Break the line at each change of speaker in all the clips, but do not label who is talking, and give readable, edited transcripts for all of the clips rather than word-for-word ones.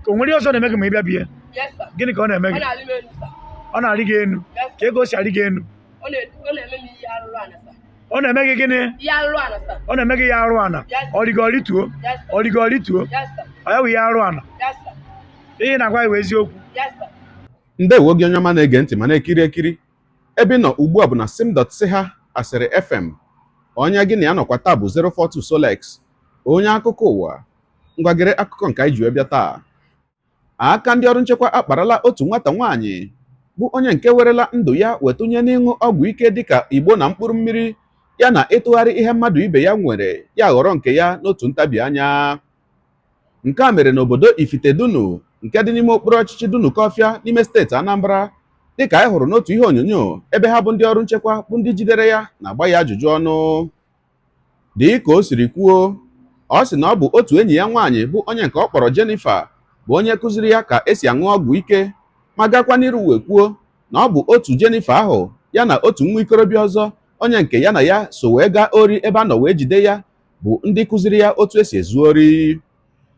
onwere ọzọ na-eme gị ma ị bịa bie
Yes, sir.
gịnị ka ọ na-eme
Ọ
gị
na-alị m elu, sir.
ọ na-arị gị enu
Yes,
ka ego si arị gị enu
Ọ na-eme m ihe arụrụ ana, sir.
ọ na-eme gị gịnị
Ihe arụrụ ana, sir.
ọ na-eme gị ya arụ ana
Yes.
ọrịgo ọrịtuo
Yes, sir.
ọrịgo ọrịtuo
Yes, sir.
ọ ya bụ ya arụ ana
Yes, sir.
ihe na-agwa iwe eziokwu
Yes, sir.
ndewo gị onye ọma na-ege ntị ma na-ekiri ekiri ebe ị nọ ugbu a bụ na sim.ha asịrị FM onye gị na ya nọkwa taa bụ 042 Solex onye akụkọ ụwa ngwagere akụkọ nke anyị ji wee bịa taa. Aka ndị ọrụ nchekwa akparala otu nwata nwaanyị bụ onye nke werela ndụ ya wetụnye n'ịṅụ ọgwụ ike dịka igbo na mkpụrụ mmiri ya na ịtụgharị ihe mmadụ ibe ya nwere ya ghọrọ nke ya n'otu ntabi anya. Nke a mere n'obodo Ifitedunu nke dị n'ime okpuru ọchịchị Dunukọfịa n'ime steeti Anambra dịka anyị hụrụ n'otu ihe onyonyo ebe ha bụ ndị ọrụ nchekwa bụ ndị jidere ya na-agba ya ajụjụ ọnụ. Dịka o siri kwuo, ọ sị na ọ bụ otu enyi ya nwaanyị bụ onye nke ọ kpọrọ Jennifer bụ onye kụziri ya ka esi aṅụ ọgwụ ike ma gakwa n'iru wee kwuo na ọ bụ otu Jennifer ahụ ya na otu nwa ikorobịa ọzọ onye nke ya na ya so wee gaa ori ebe a nọ wee jide ya bụ ndị kụziri ya otu esi ezu ori.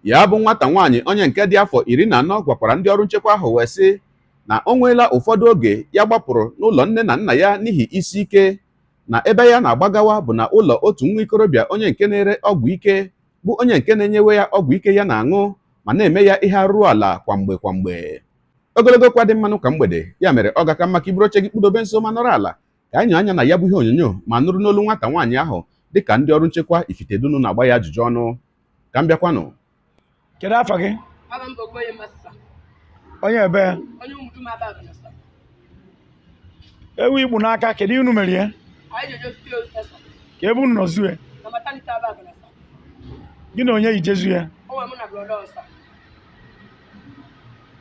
Ya bụ nwata nwaanyị onye nke dị afọ 14 gwakwara ndị ọrụ nchekwa ahụ wee sị na o nweela ụfọdụ oge ya gbapụrụ n'ụlọ nne na nna ya n'ihi isi ike na ebe ya na-agbagawa bụ na ụlọ otu nwa ikorobịa onye nke na-ere ọgwụ ike bụ onye nke na-enyewe ya ọgwụ ike ya na-aṅụ ma na-eme ya ihe arụrụ ala kwamgbe. Ogologo kwa dị mmanụ ka mgbede ya mere ọ ga-aka mma ka iburu oche gị kpudobe nso ma nọrọ ala ka anyị anya na ya bụ ihe onyonyo ma nụrụ n'olu nwata nwaanyị ahụ dịka ndị ọrụ nchekwa Ifitedunu na-agba ya ajụjụ ọnụ. Ka m bịakwanụ.
kedu afọ gị
Aba m bụ Ogboye Mmasị, sir.
onye ebe
Onye Umudu Mabagana, sir.
ewu igbu n'aka kedu ihe unu mere ya
Anyị jeje site ozi, sir.
ka ebe unu nọzue
Na maternity Abagana, sir.
gị na onye yi jezu ya
O nwere mụ na brọda, sir.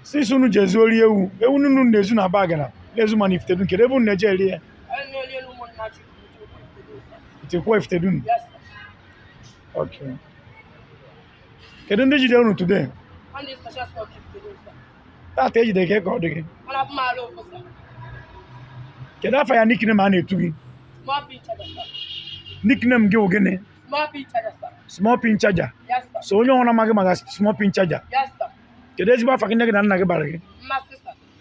sisi unu jezu ori ewu unu na-ezu na Abagana na-ezu ma na Ifitedunu kedu ebe unu na-eje eri ya
Anyị na-eli elu ụmụnna Chukwu, sir.
itekwa Ifitedunu
Yes, sir.
okay kedu ndị jidere unu today
Ọ ndị special sport Ifitedunu, sir.
tata ejide ka ọ dị gị
Ọ na-abụ m ala ofu, sir.
kedu afọ ya nickname a na-etu gị
Small pin charger, sir.
nickname gị bụ gịnị
Small pin charger, sir.
small pin charger
Yes, sir.
so onye ọhụrụ amaghị maka small pin charger
Yes, sir.
kedu ezigbo afa gị nne gị na nna gị bara gị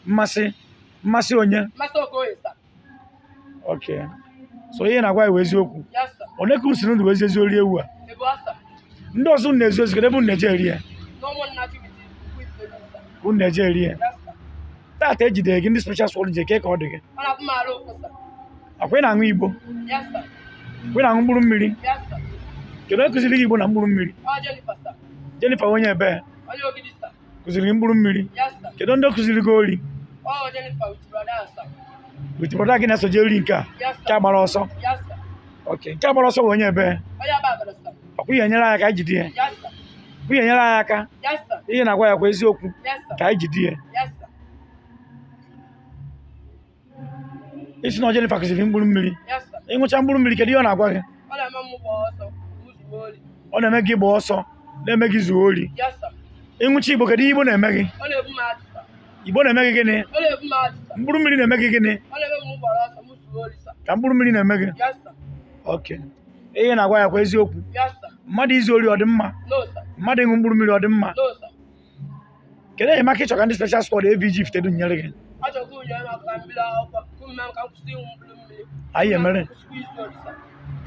Mmasị, sir.
mmasị onye
Mmasị Okoye, sir.
okay so ihe na-agwa iwe eziokwu
Yes, sir.
onye ka usiri ndụ wezi ezi ori ewu a
Ebu, sir.
ndị ọzọ unu na-ezu ezu kedu ebe unu na-eje eri ya
Na ụmụnna Chukwu, Ifitedunu, sir.
unu na-eje eri ya
Yes, sir.
tata ejidere gị ndị special squad je ka ọ dị gị
Ọ na-abụ m ala ofu, sir.
akwa ị na-aṅụ igbo
Yes, sir.
akwa ị na-aṅụ mkpụrụ mmiri
Yes, sir.
kedu onye kụziri gị igbo na mkpụrụ mmiri
Ọ Jennifer, sir.
Jennifer onye ebe
Onye Ogidi, sir.
kụziri gị mkpụrụ mmiri
Yes, sir.
kedu ndị kụziri gị ori
Ọ Jennifer with brother, sir.
wit brọda gị na-esoje ori nke a
Yes,
nke a
sir.
gbara ọsọ
Yes, sir.
okay nke a gbara ọsọ bụ onye ebe
Onye Abagana, sir.
ọkwa ihe nyere anyị aka anyị jide ya
Yes, sir.
ọkwa ihe nyere anyị aka
Yes, sir.
ihe na-agwa ya kwa eziokwu
Yes, sir.
ka anyị jide ya
Yes, sir.
isi na Jennifer kụziri mkpụrụ mmiri
Yes, sir.
ịṅụcha mkpụrụ mmiri kedu ihe ọ na-agwa gị
Ọ na-eme m gba ọsọ, m zuo ori.
ọ na-eme gị gba ọsọ na-eme gị zuo ori
Yes, sir.
ịṅụcha igbo kedu ihe igbo na-eme gị
Ọ na-ebu m adị, sir.
igbo na-eme gị gịnị
Ọ na-ebu m adị, sir.
mkpụrụ mmiri na-eme gị gịnị
Ọ na-eme m gbara ọsọ, m zuo ori, sir.
ka mkpụrụ mmiri na-eme gị
Yes, sir.
okay ihe na-agwa ya kwa eziokwu
Yes, sir.
mmadụ izu ori ọ dị mma
No, sir.
mmadụ ịṅụ mkpụrụ mmiri ọ dị mma
No, sir.
kedu enyemaka ịchọ ka ndị special squad AVG Ifitedunu nyere gị
Achọrọ ụnye m aka mmiri akwụkwọ, kume m ka m kwụsị ịṅụ mkpụrụ mmiri.
anyị emere
Kwụsịkwa izu ori, sir.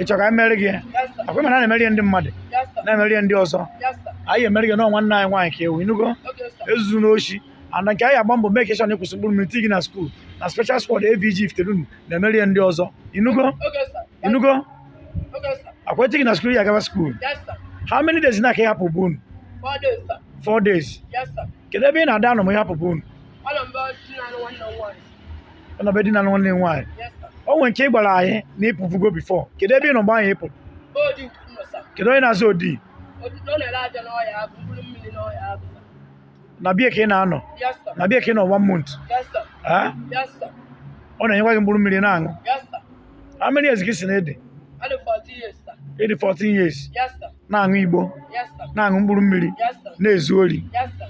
ịchọ ka anyị mere gị ya
Yes, sir.
akwa mana na-emere ya ndị mmadụ
Yes, sir.
na-emere ya ndị ọzọ
Yes, sir.
anyị emere gị na nwanne anyị nwaanyị ka ewu inugo
Okay, sir.
ezuzu n'oshi ana nke anyị agba mbọ mee ka ịchọ na ịkwụsị mkpụrụ mmiri tii gị na skuul na special squad AVG Ifitedunu na-emere ya ndị ọzọ inugo
Okay, sir.
inugo
Okay, sir.
akwa eti gị na skuul ya agaba skuul
Yes, sir.
how many days na ka ịhapụ bụ unu
4 days, sir.
4 days
Yes, sir.
kedu ebe ị na-ada anọ ma ịhapụ bụ unu
Ọ nọ mgbe dị na nwanne m nwaanyị.
ọ na be di na nwanne m nwaanyị
Yes, sir.
o nwere nke ị gwara anyị na ịpụfugo bifo kedu ebe ị nọ mgbe anyị ịpụ
O dị nke m nọ, sir.
kedu onye na-azụ odi
Ọ na-ere aja n'ọhịa agụ, mkpụrụ mmiri n'ọhịa agụ, sir.
na bie ka ị na-anọ
Yes, sir.
na bie ka ị nọ 1 month
Yes, sir.
ah
Yes, sir.
ọ na-enyekwa gị mkpụrụ mmiri na-aṅụ
Yes, sir.
how many years gị si na ede
I do 40 years, sir.
ịdị 14 years
Yes, sir.
na-aṅụ igbo
Yes, sir.
na-aṅụ mkpụrụ mmiri
Yes, sir.
na-ezu ori
Yes, sir.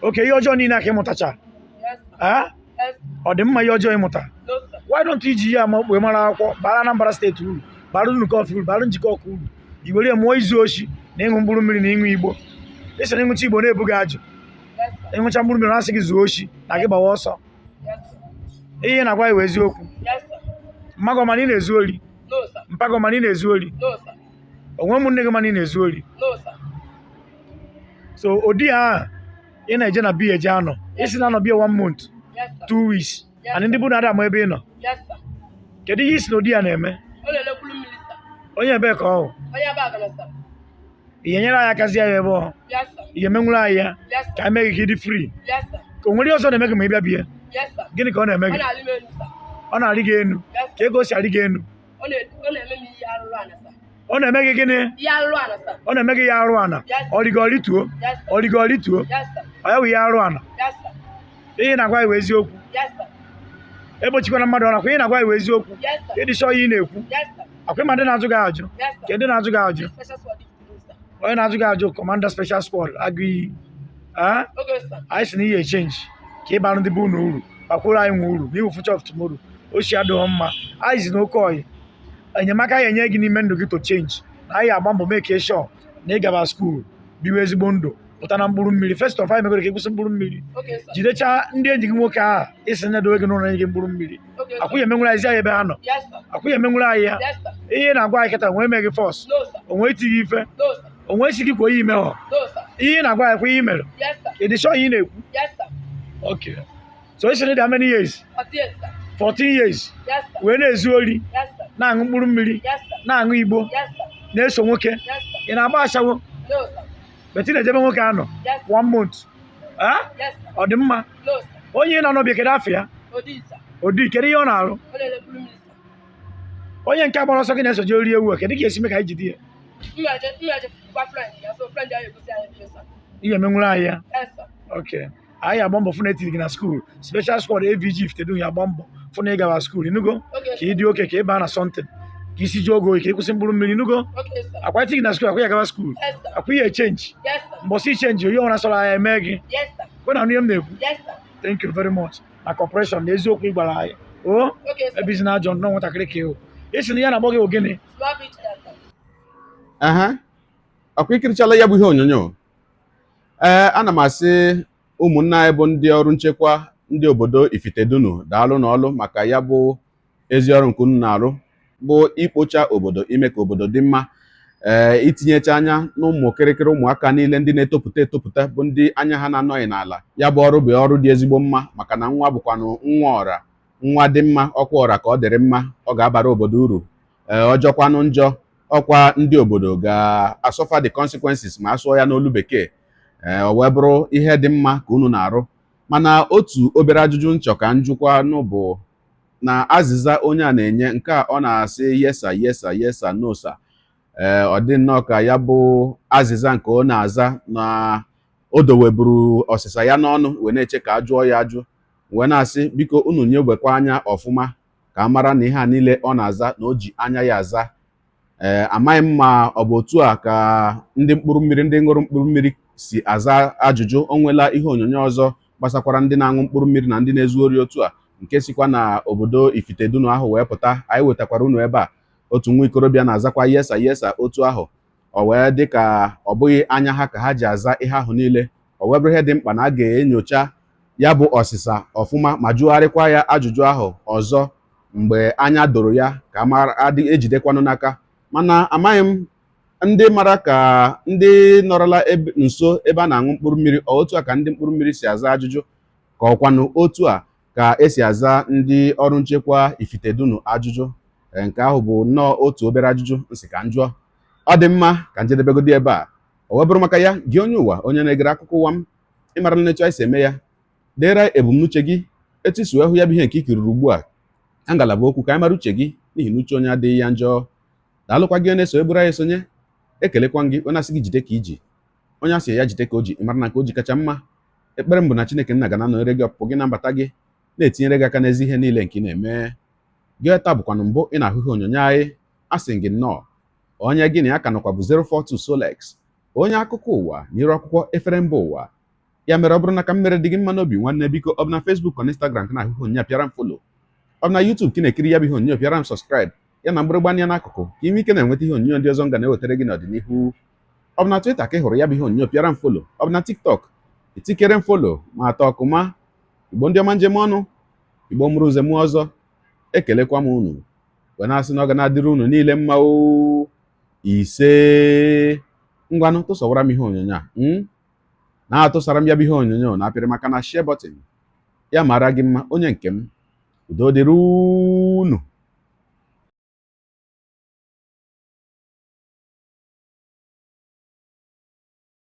oke ihe ọjọọ niile aka ịmụtacha
Yes, sir.
ah
Yes,
ọ dị mma ihe ọjọọ ịmụta
no, sir.
why don't iji ihe ama okpue mara akwụkwọ bara Anambra steeti uru bara Dunukọfịa uru bara njikọ ọka uru i were mụọ izu oshi na ịṅụ mkpụrụ mmiri na ịṅụ igbo isi na ịṅụcha igbo na-ebu gị ajụ
Yes, sir.
ịṅụcha mkpụrụ mmiri na-asị gị zuo oshi na gị gbawa ọsọ
Yes, sir.
ihe na-agwa iwe eziokwu
Yes, sir.
mmago mana ị na-ezu ori
No, sir.
mpago mana ị na-ezu ori
No, sir.
onwe ụmụnne gị mana ị na-ezu ori
No, sir.
so ụdị a ị na-eje na biya eje anọ isi na anọ biya 1 month
Yes, sir.
2 weeks and ndị bụ na ada ama ebe ị nọ
Yes, sir.
kedu ihe isi na ụdị ya na-eme
Ọ na-elekwulu mmiri, sir.
onye ebee ka ọ hụ
Onye aba agana, sir.
ihe nyere anyị akazi ya ebe ọ
Yes, sir.
ihe menwuru anyị ya
Yes,
ka
sir.
anyị mee gị ka ị dị free
Yes, sir.
ka o nwere ihe ọzọ na-eme gị ma ị bịa bie
Yes, sir.
gịnị ka ọ na-eme
Ọ
gị
na-alị m elu, sir.
ọ na-arị gị enu
Yes,
ka
sir.
ego si arị gị enu
Ọ na-eme m ihe arụrụ ana, sir.
ọ na-eme gị gịnị
Ihe arụrụ ana, sir.
ọ na-eme gị ya arụ ana
Yes.
ọrịgo ọrịtuo
Yes, sir.
ọrịgo ọrịtuo
Yes, sir.
ọ ya wụ ya arụ ana
Yes, sir.
ihe na-agwa iwe eziokwu
Yes, sir.
egbochikwana mmadụ ọnakwa ihe na-agwa iwe eziokwu
Yes, sir.
ịdị chọọ ihe ị na-ekwu
Yes, sir.
akwa ịma ndị na-ajụ gị ajụ
Yes,
ka
sir.
ndị na-ajụ gị ajụ
Special squad is to do, sir.
onye na-ajụ gị ajụ kọmanda special squad agụ iyi
Okay, sir.
anyị si na ihe echenji ka ịbara ndị be unu uru bakwuru anyị nwe uru n'ihu future of tomorrow ochi adịghị mma anyị si n'oke ọyị enyemaka ya enye gị n'ime ndụ gị to change na anyị agba mbọ make sure na ị gaba skuul biwe ezigbo ndụ pụta na mkpụrụ mmiri first of all megoro ka ịkwụsị mkpụrụ mmiri
Okay, sir.
jidecha ndị enyi gị nwoke ahụ isi na-edowe gị n'ụlọ enye gị mkpụrụ mmiri
Okay,
akwụ
sir.
ya emenwere anyị ebe ha nọ
Yes, sir.
akwụ ya emenwere anyị ya
Yes, sir.
ihe na-agwa anyị kịta onwe eme gị fọs
No, sir.
onwe iti gị ife
No, sir.
onwe isi gị kwa ihe ime họ
No, sir.
ihe na-agwa anyị kwa ihe i mere
Yes, sir.
ịdị chọọ ihe ị na-ekwu
Yes, sir.
okay so isi dị how many years
48, sir.
14 years
Yes, sir.
wee na-ezu ori
Yes, sir.
na-aṅụ mkpụrụ mmiri
Yes, sir.
na-aṅụ igbo
Yes, sir.
na-eso nwoke
Yes, sir.
ị na-agba achawo
No, sir.
beti na-ejebe nwoke anọ
Yes, sir.
1 month
Yes, sir.
ọ dị mma
No, sir.
onye ị na-anọbịa kedu afọ ya
Odi, sir.
odi kedu ihe ọ na-arụ
Ọ na-elekwulu mmiri, sir.
onye nke agbara ọsọ gị na-esoje ori ewu a kedu ka esi mee ka anyị jide ya
Mmeje gwa friend ya, so friend ya egosi anyị ihe, sir.
ihe menwuru anyị ya
Yes, sir.
okay anyị agba mbọ fụ na etiri gị na skuul special squad avg iftedu ya agba mbọ fụ na ị gawa skuul inugo
Okay,
ka
sir.
ị dị oke ka ị baa na sọntin ka isi ji oge oyi ka ị kwụsị mkpụrụ mmiri inugo
Okay, sir.
akwa iti gị na skuul akwa ya gawa skuul
Yes, sir.
akwa ihe echenji
Yes, sir.
mbọsị ichenji onye ọbụla sọrọ anya eme gị
Yes, sir.
kwe na anụ ihe m na-ekwu
Yes, sir.
thank you very much na corporation na eziokwu ị gwara anyị o
Okay, sir.
ebizi na ajọ nnọọ nwatakịrị ka ịhụ isi na ya na-agbọ gị ogene
Small beach, sir.
aha ọkwa ikirichala ya bụ ihe onyonyo ana m asị ụmụnne anyị bụ ndị ọrụ nchekwa ndị obodo Ifitedunu daalụ n'ọlụ maka ya bụ ezi ọrụ nke unu na-arụ bụ ikpocha obodo ime ka obodo dị mma itinyecha anya n'ụmụ kịrịkịrị ụmụaka niile ndị na-etopụta etopụta bụ ndị anya ha na-anọghị n'ala ya bụ ọrụ bụ ọrụ dị ezigbo mma maka na nwa bụkwanụ nwa ọra nwa dị mma ọkwa ọra ka ọ dịrị mma ọ ga-abara obodo uru ọjọkwanụ njọ ọkwa ndị obodo ga-asọfa the consequences ma a sụọ ya n'olu bekee o wee bụrụ ihe dị mma ka unu na-arụ mana otu obere ajụjụ nchọ ka njụkwanụ bụ na azịza onye a na-enye nke a ọ na-asị yesa yesa yesa nosa ọ dị nnọọ ka ya bụ azịza nke ọ na-aza na o doweburu ọsịsa ya n'ọnụ wee na-eche ka a jụọ ya ajụ wee na-asị biko unu nyewekwa anya ọfụma ka a mara na ihe a niile ọ na-aza na o ji anya ya aza amaghị m ma ọ bụ otu a ka ndị mkpụrụ mmiri ndị ṅụrụ mkpụrụ mmiri si aza ajụjụ o nwela ihe onyonyo ọzọ gbasakwara ndị na-aṅụ mkpụrụ mmiri na ndị na-ezu ori otu a nke sikwa na obodo Ifitedunu ahụ wee pụta anyị wetakwara unu ebe a otu nwa ikorobịa na-azakwa yesa yesa otu ahụ o wee dị ka ọ bụghị anya ha ka ha ji aza ihe ahụ niile o wee bụrụ ihe dị mkpa na a ga-enyocha ya bụ ọsịsa ọfụma ma jụgharịkwa ya ajụjụ ahụ ọzọ mgbe anya doro ya ka a mara ejidekwanụ n'aka mana amaghị m ndị mara ka ndị nọrọla nso ebe a na-aṅụ mkpụrụ mmiri otu a ka ndị mkpụrụ mmiri si aza ajụjụ ka ọkwanụ otu a ka esi aza ndị ọrụ nchekwa Ifitedunu ajụjụ nke ahụ bụ nnọọ otu obere ajụjụ nsị ka njụọ ọ dị mma ka njedebegodi ebe a o wee bụrụ maka ya gị onye ụwa onye na-egere akụkọ ụwa m ịmara na etu anyị si eme ya deere ebumnuche gị etu isi wee hụ ya bụ ihe nke ikiriri ugbu a ngalaba okwu ka anyị mara uche gị n'ihi na uche onye adịghị ya njọ daalụkwa gị na-eso eburu anyị esonye ekelekwa gị onye asị gị jide ka iji onye asị ya jide ka o ji ịmara na nke o ji kacha mma ekpere m bụ na Chineke nna ga na-anọnyere gị ọpụpụ gị na mbata gị na-etinyere gị aka n'ezi ihe niile nke ị na-eme gị taa bụkwanụ mbụ ị na-ahụ ihe onyonyo anyị asị gị nnọọ onye gị na ya ka nọkwa bụ 042 Solex onye akụkọ ụwa n'iru akwụkwọ efere mba ụwa ya mere ọ bụrụ na ka m mere dị gị mma n'obi nwanne biko ọ bụ na Facebook na Instagram ka na-ahụ ihe onyonyo pịara m folo ọ bụ na YouTube ka ị na-ekiri ya bụ ihe onyonyo pịara m sọskraịb ya na mgbịrịgba anya n'akụkụ ka ime ike na-enweta ihe onyonyo ndị ọzọ m ga na-ewetara gị n'ọdịnihu ọ bụ na Twitter ka ị hụrụ ya bụ ihe onyonyo pịara m folo, ọ bụ na TikTok itikere m folo ma atọ ọkụma. Igbo ndị ọma njem ọnụ, Igbo mụrụ ụzọ mụ ọzọ, ekelekwa m unu wee na-asị na ọ ga na-adịrị unu niile mma o. Ise ngwanụ tụsọwara m ihe onyonyo a na-atụsara m ya bụ ihe onyonyo na apịrị maka na share button ya mara gị mma onye nke m. Udo dịrị unu.